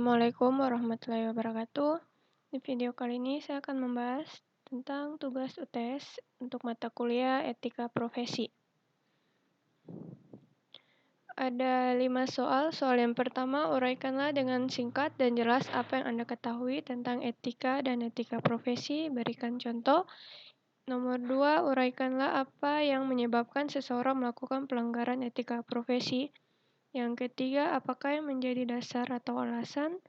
Assalamualaikum warahmatullahi wabarakatuh. Di video kali ini saya akan membahas tentang tugas UTS untuk mata kuliah Etika Profesi. Ada 5 soal. Soal yang pertama, uraikanlah dengan singkat dan jelas apa yang Anda ketahui tentang etika dan etika profesi. Berikan contoh. Nomor 2, uraikanlah apa yang menyebabkan seseorang melakukan pelanggaran etika profesi. Yang ketiga, apakah yang menjadi dasar atau alasan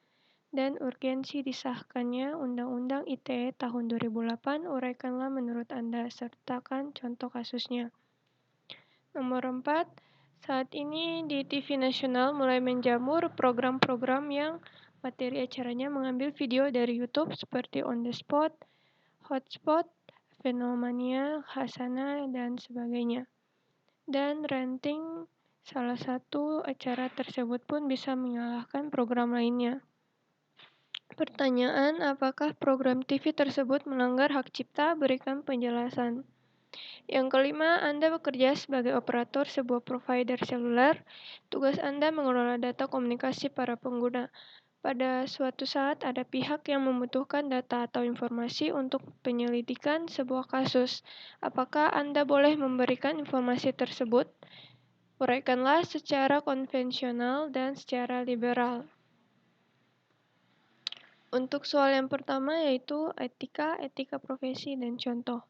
dan urgensi disahkannya Undang-Undang ITE tahun 2008, uraikanlah menurut Anda, sertakan contoh kasusnya. Nomor 4, saat ini di TV nasional mulai menjamur program-program yang materi acaranya mengambil video dari YouTube seperti On The Spot, Hotspot, Fenomania, Hasana, dan sebagainya. Dan ranting salah satu acara tersebut pun bisa menyalahkan program lainnya. Pertanyaan, apakah program TV tersebut melanggar hak cipta? Berikan penjelasan. Yang kelima, Anda bekerja sebagai operator sebuah provider seluler. Tugas Anda mengelola data komunikasi para pengguna. Pada suatu saat ada pihak yang membutuhkan data atau informasi untuk penyelidikan sebuah kasus. Apakah Anda boleh memberikan informasi tersebut? Uraikanlah secara konvensional dan secara liberal. Untuk soal yang pertama yaitu etika profesi dan contoh.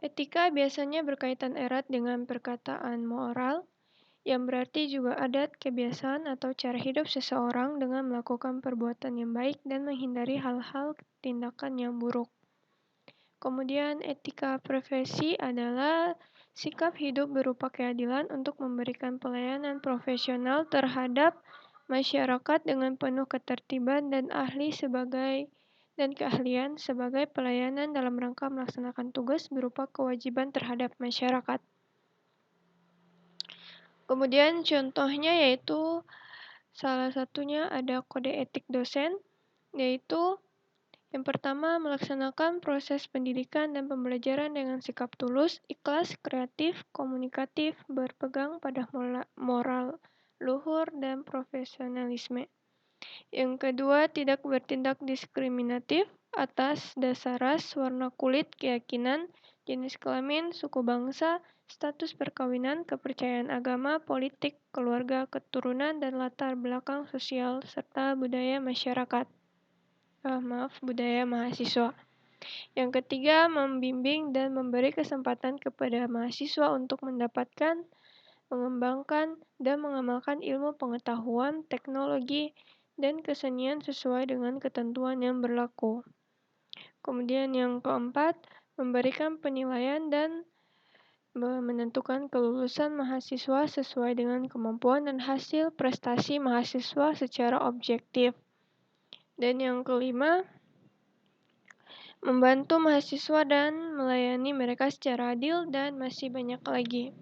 Etika biasanya berkaitan erat dengan perkataan moral, yang berarti juga adat, kebiasaan, atau cara hidup seseorang dengan melakukan perbuatan yang baik dan menghindari hal-hal tindakan yang buruk. Kemudian etika profesi adalah sikap hidup berupa keadilan untuk memberikan pelayanan profesional terhadap masyarakat dengan penuh ketertiban dan keahlian sebagai pelayanan dalam rangka melaksanakan tugas berupa kewajiban terhadap masyarakat. Kemudian contohnya yaitu salah satunya ada kode etik dosen, yaitu yang pertama, melaksanakan proses pendidikan dan pembelajaran dengan sikap tulus, ikhlas, kreatif, komunikatif, berpegang pada moral luhur dan profesionalisme. Yang kedua, tidak bertindak diskriminatif atas dasar ras, warna kulit, keyakinan, jenis kelamin, suku bangsa, status perkawinan, kepercayaan agama, politik, keluarga, keturunan, dan latar belakang sosial serta budaya masyarakat. Budaya mahasiswa. Yang ketiga, membimbing dan memberi kesempatan kepada mahasiswa untuk mendapatkan, mengembangkan, dan mengamalkan ilmu pengetahuan, teknologi, dan kesenian sesuai dengan ketentuan yang berlaku. Kemudian yang keempat, memberikan penilaian dan menentukan kelulusan mahasiswa sesuai dengan kemampuan dan hasil prestasi mahasiswa secara objektif. Dan yang kelima, membantu mahasiswa dan melayani mereka secara adil, dan masih banyak lagi.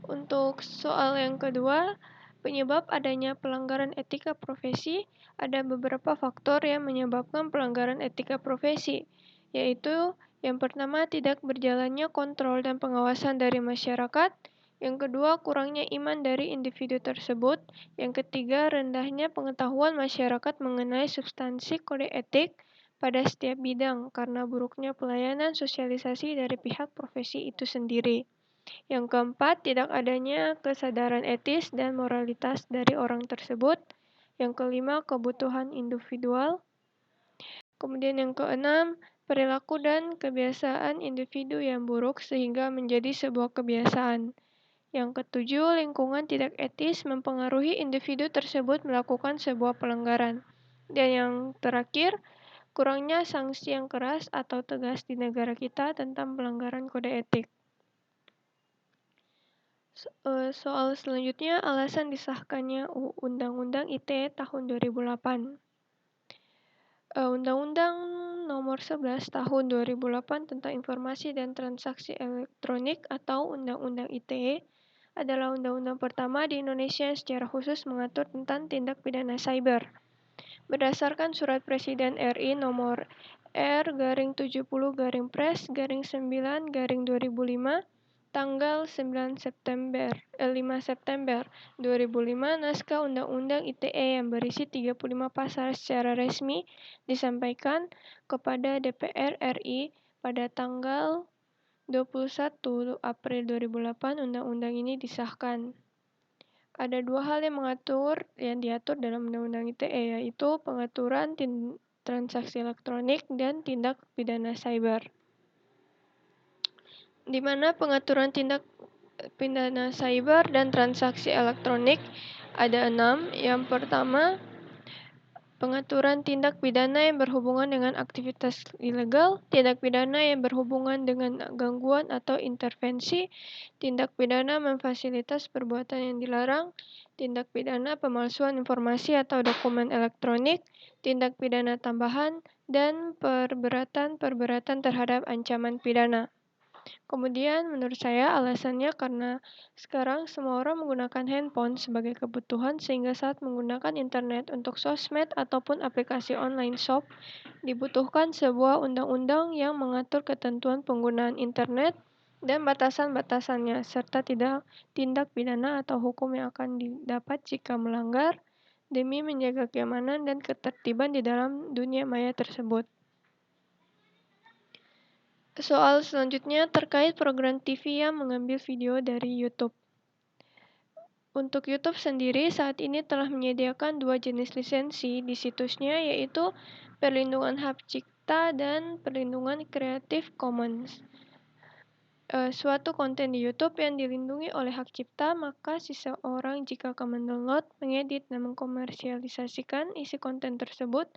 Untuk soal yang kedua, penyebab adanya pelanggaran etika profesi, ada beberapa faktor yang menyebabkan pelanggaran etika profesi, yaitu yang pertama, tidak berjalannya kontrol dan pengawasan dari masyarakat. Yang kedua, kurangnya iman dari individu tersebut. Yang ketiga, rendahnya pengetahuan masyarakat mengenai substansi kode etik pada setiap bidang karena buruknya pelayanan sosialisasi dari pihak profesi itu sendiri. Yang keempat, tidak adanya kesadaran etis dan moralitas dari orang tersebut. Yang kelima, kebutuhan individual. Kemudian yang keenam, perilaku dan kebiasaan individu yang buruk sehingga menjadi sebuah kebiasaan. Yang ketujuh, lingkungan tidak etis mempengaruhi individu tersebut melakukan sebuah pelanggaran. Dan yang terakhir, kurangnya sanksi yang keras atau tegas di negara kita tentang pelanggaran kode etik. Soal selanjutnya, alasan disahkannya Undang-Undang ITE tahun 2008. Undang-Undang Nomor 11 Tahun 2008 tentang Informasi dan Transaksi Elektronik atau Undang-Undang ITE adalah undang-undang pertama di Indonesia yang secara khusus mengatur tentang tindak pidana cyber. Berdasarkan Surat Presiden RI Nomor R/70/Pres/9/2005 tanggal 5 September 2005, naskah Undang-Undang ITE yang berisi 35 pasal secara resmi disampaikan kepada DPR RI pada tanggal 21 April 2008. Undang-undang ini disahkan. Ada dua hal yang diatur dalam Undang-Undang ITE, yaitu pengaturan transaksi elektronik dan tindak pidana cyber. Di mana pengaturan tindak pidana cyber dan transaksi elektronik ada 6. Yang pertama, pengaturan tindak pidana yang berhubungan dengan aktivitas ilegal, tindak pidana yang berhubungan dengan gangguan atau intervensi, tindak pidana memfasilitas perbuatan yang dilarang, tindak pidana pemalsuan informasi atau dokumen elektronik, tindak pidana tambahan, dan perberatan terhadap ancaman pidana. Kemudian menurut saya alasannya karena sekarang semua orang menggunakan handphone sebagai kebutuhan, sehingga saat menggunakan internet untuk sosmed ataupun aplikasi online shop, dibutuhkan sebuah undang-undang yang mengatur ketentuan penggunaan internet dan batasan-batasannya, serta tindak pidana atau hukum yang akan didapat jika melanggar, demi menjaga keamanan dan ketertiban di dalam dunia maya tersebut. Soal selanjutnya terkait program TV yang mengambil video dari YouTube. Untuk YouTube sendiri saat ini telah menyediakan dua jenis lisensi di situsnya, yaitu perlindungan hak cipta dan perlindungan Creative Commons. Suatu konten di YouTube yang dilindungi oleh hak cipta, maka seseorang jika akan mendownload, mengedit, dan mengkomersialisasikan isi konten tersebut,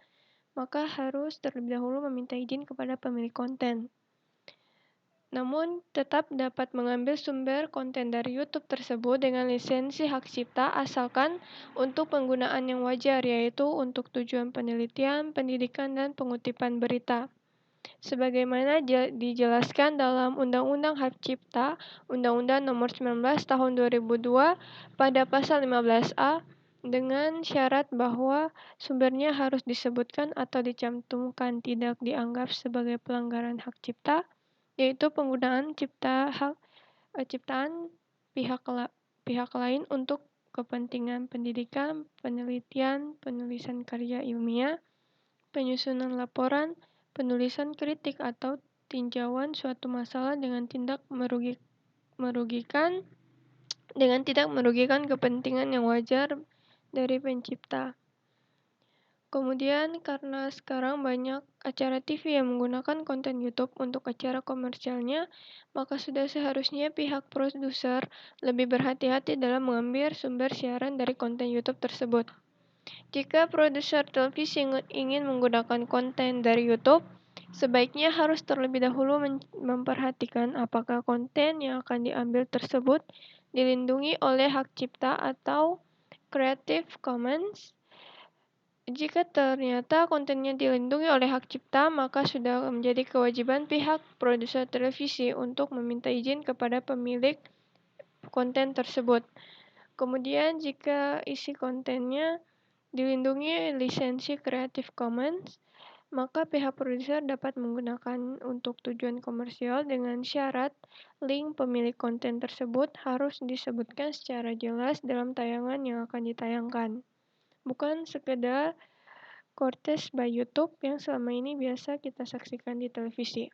maka harus terlebih dahulu meminta izin kepada pemilik konten. Namun, tetap dapat mengambil sumber konten dari YouTube tersebut dengan lisensi hak cipta asalkan untuk penggunaan yang wajar, yaitu untuk tujuan penelitian, pendidikan, dan pengutipan berita. Sebagaimana dijelaskan dalam Undang-Undang Hak Cipta, Undang-Undang Nomor 19 Tahun 2002 pada pasal 15A, dengan syarat bahwa sumbernya harus disebutkan atau dicantumkan tidak dianggap sebagai pelanggaran hak cipta, yaitu penggunaan ciptaan pihak lain untuk kepentingan pendidikan, penelitian, penulisan karya ilmiah, penyusunan laporan, penulisan kritik atau tinjauan suatu masalah dengan tidak merugikan kepentingan yang wajar dari pencipta. Kemudian karena sekarang banyak acara TV yang menggunakan konten YouTube untuk acara komersialnya, maka sudah seharusnya pihak produser lebih berhati-hati dalam mengambil sumber siaran dari konten YouTube tersebut. Jika produser televisi ingin menggunakan konten dari YouTube, sebaiknya harus terlebih dahulu memperhatikan apakah konten yang akan diambil tersebut dilindungi oleh hak cipta atau Creative Commons. Jika ternyata kontennya dilindungi oleh hak cipta, maka sudah menjadi kewajiban pihak produser televisi untuk meminta izin kepada pemilik konten tersebut. Kemudian jika isi kontennya dilindungi lisensi Creative Commons, maka pihak produser dapat menggunakan untuk tujuan komersial dengan syarat link pemilik konten tersebut harus disebutkan secara jelas dalam tayangan yang akan ditayangkan. Bukan sekedar Cortez by YouTube yang selama ini biasa kita saksikan di televisi.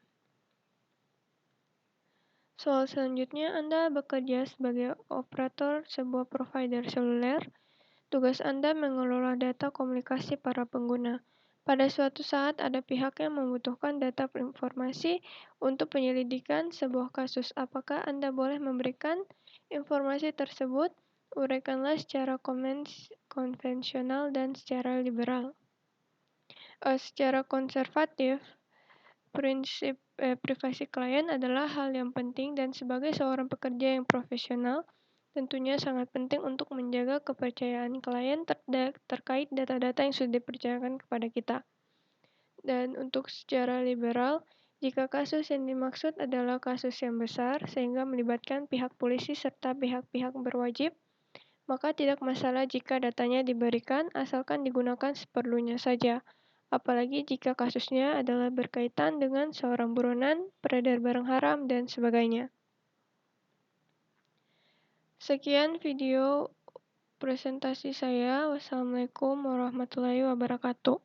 Soal selanjutnya, Anda bekerja sebagai operator sebuah provider seluler. Tugas Anda mengelola data komunikasi para pengguna. Pada suatu saat ada pihak yang membutuhkan data informasi untuk penyelidikan sebuah kasus. Apakah Anda boleh memberikan informasi tersebut? Uraikanlah secara konvensional dan secara liberal. Secara konservatif, prinsip privasi klien adalah hal yang penting, dan sebagai seorang pekerja yang profesional, tentunya sangat penting untuk menjaga kepercayaan klien terkait data-data yang sudah dipercayakan kepada kita. Dan untuk secara liberal, jika kasus yang dimaksud adalah kasus yang besar sehingga melibatkan pihak polisi serta pihak-pihak berwajib, maka tidak masalah jika datanya diberikan asalkan digunakan seperlunya saja. Apalagi jika kasusnya adalah berkaitan dengan seorang buronan, peredaran barang haram, dan sebagainya. Sekian video presentasi saya. Wassalamualaikum warahmatullahi wabarakatuh.